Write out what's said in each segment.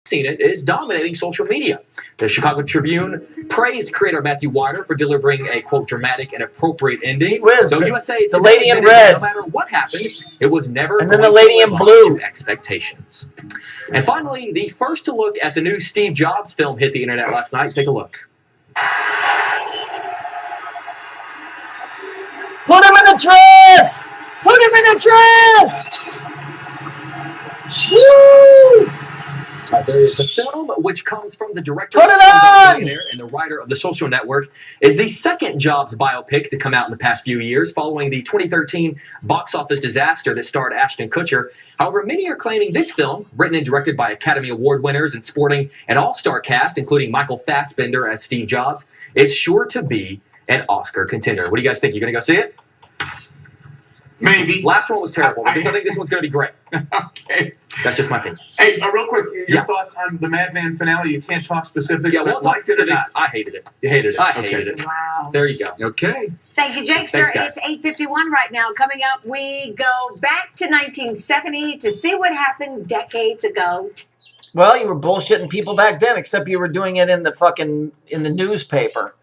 seen it, is dominating social media. The Chicago Tribune praised creator Matthew Weiner for delivering a, quote, dramatic and appropriate ending. So USA the lady in red. No matter what happened, it was never and then the lady in blue. To expectations. And finally, the first to look at the new Steve Jobs film hit the internet last night. Take a look. Put him in a dress! Put him in a dress! Woo! There is the film, which comes from the director Put it on! and the writer of The Social Network, is the second Jobs biopic to come out in the past few years, following the 2013 box office disaster that starred Ashton Kutcher. However, many are claiming this film, written and directed by Academy Award winners and sporting an all-star cast, including Michael Fassbender as Steve Jobs, is sure to be an Oscar contender. What do you guys think? You going to go see it? Maybe. Last one was terrible, because I think this one's going to be great. Okay. That's just my opinion. Hey, real quick, your thoughts on the Madman finale? You can't talk specifics. Yeah, we'll talk specifics. I hated it. You hated it. I hated it. Wow. There you go. Okay. Thank you, Jake. Thanks, Sir, guys. it's 8:51 right now. Coming up, we go back to 1970 to see what happened decades ago. Well, you were bullshitting people back then, except you were doing it in the newspaper.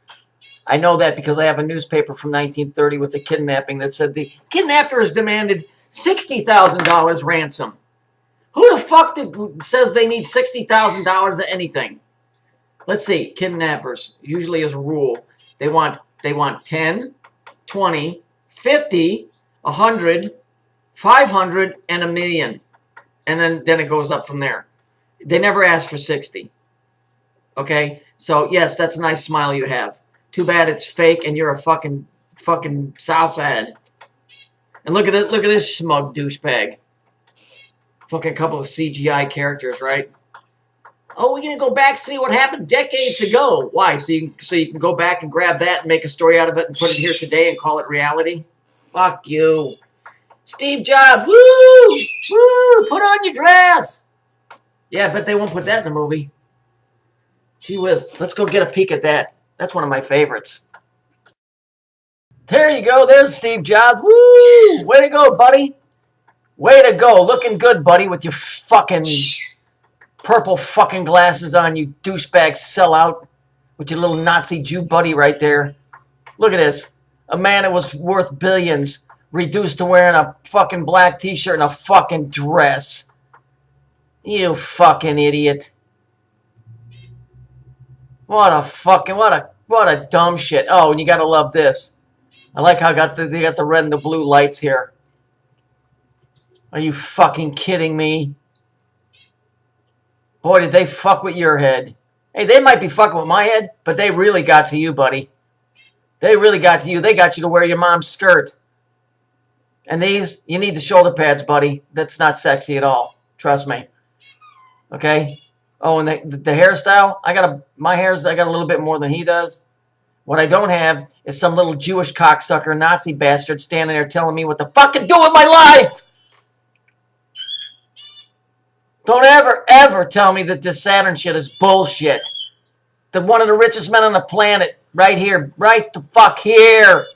I know that because I have a newspaper from 1930 with the kidnapping that said the kidnappers demanded $60,000 ransom. Who the fuck says they need $60,000 of anything? Let's see. Kidnappers, usually as a rule, they want 10, 20, 50, 100, 500, and $1 million. And then it goes up from there. They never ask for 60. Okay? So, yes, that's a nice smile you have. Too bad it's fake and you're a fucking Southside. And look at this smug douchebag. Fucking couple of CGI characters, right? Oh, we're gonna go back and see what happened decades ago. Why? So you can go back and grab that and make a story out of it and put it here today and call it reality? Fuck you. Steve Jobs, woo! Woo! Put on your dress! Yeah, I bet they won't put that in the movie. Gee whiz, let's go get a peek at that. That's one of my favorites. There you go. There's Steve Jobs. Woo! Way to go, buddy. Way to go. Looking good, buddy, with your fucking purple fucking glasses on, you douchebag sellout. With your little Nazi Jew buddy right there. Look at this. A man that was worth billions reduced to wearing a fucking black t-shirt and a fucking dress. You fucking idiot. What a dumb shit. Oh, and you gotta love this. I like how they got the red and the blue lights here. Are you fucking kidding me? Boy, did they fuck with your head. Hey, they might be fucking with my head, but they really got to you, buddy. They really got to you. They got you to wear your mom's skirt. And these, you need the shoulder pads, buddy. That's not sexy at all. Trust me. Okay? Oh, and the hairstyle, I got a little bit more than he does. What I don't have is some little Jewish cocksucker Nazi bastard standing there telling me what the fuck to do with my life. Don't ever tell me that this Saturn shit is bullshit. That one of the richest men on the planet, right here, right the fuck here.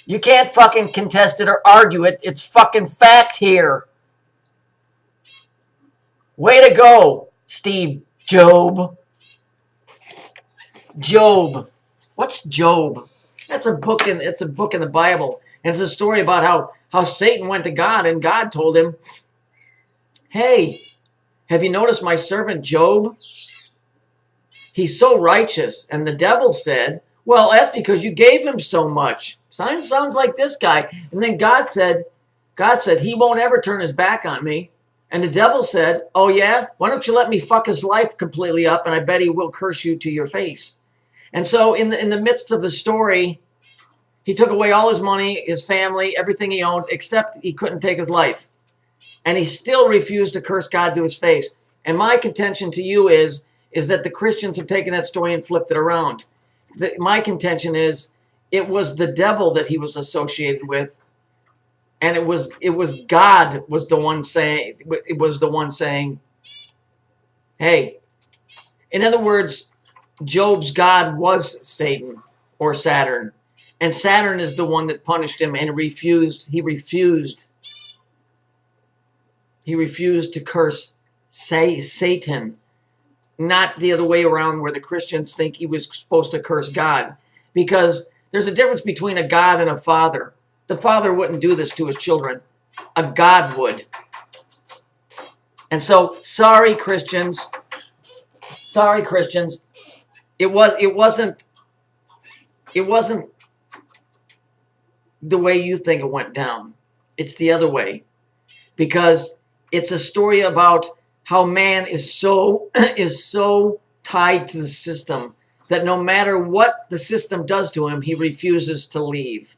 You can't fucking contest it or argue it. It's fucking fact here. Way to go, Steve Job. Job. What's Job? It's a book in the Bible. And it's a story about how Satan went to God and God told him, hey, have you noticed my servant Job? He's so righteous. And the devil said, well, that's because you gave him so much. Sounds like this guy. And then God said, he won't ever turn his back on me. And the devil said, oh yeah? Why don't you let me fuck his life completely up and I bet he will curse you to your face. And so in the midst of the story, he took away all his money, his family, everything he owned, except he couldn't take his life. And he still refused to curse God to his face. And my contention to you is that the Christians have taken that story and flipped it around. My contention is it was the devil that he was associated with. And it was God was the one saying, hey, in other words, Job's God was Satan or Saturn. And Saturn is the one that punished him and he refused He refused to curse Satan. Not the other way around where the Christians think he was supposed to curse God. Because there's a difference between a God and a father. The father wouldn't do this to his children. A God would. And so, sorry Christians. Sorry Christians. It wasn't the way you think it went down. It's the other way. Because it's a story about how man is so tied to the system that no matter what the system does to him, he refuses to leave.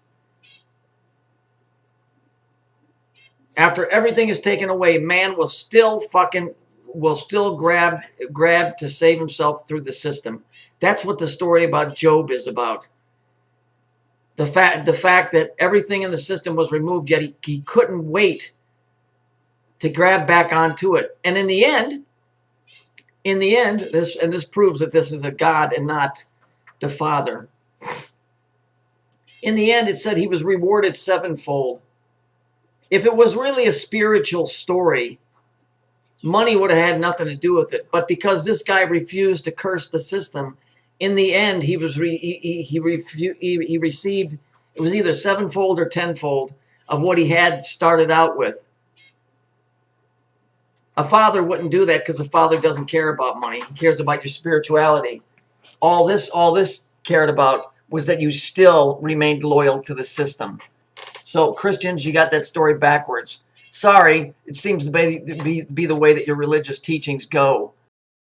After everything is taken away, man will still grab to save himself through the system. That's what the story about Job is about. The fact that everything in the system was removed, yet he couldn't wait to grab back onto it. And in the end, this proves that this is a God and not the Father. In the end, it said he was rewarded sevenfold. If it was really a spiritual story, money would have had nothing to do with it. But because this guy refused to curse the system, in the end, he received, it was either sevenfold or tenfold of what he had started out with. A father wouldn't do that because a father doesn't care about money. He cares about your spirituality. All this cared about was that you still remained loyal to the system. So Christians, you got that story backwards. Sorry, it seems to be the way that your religious teachings go.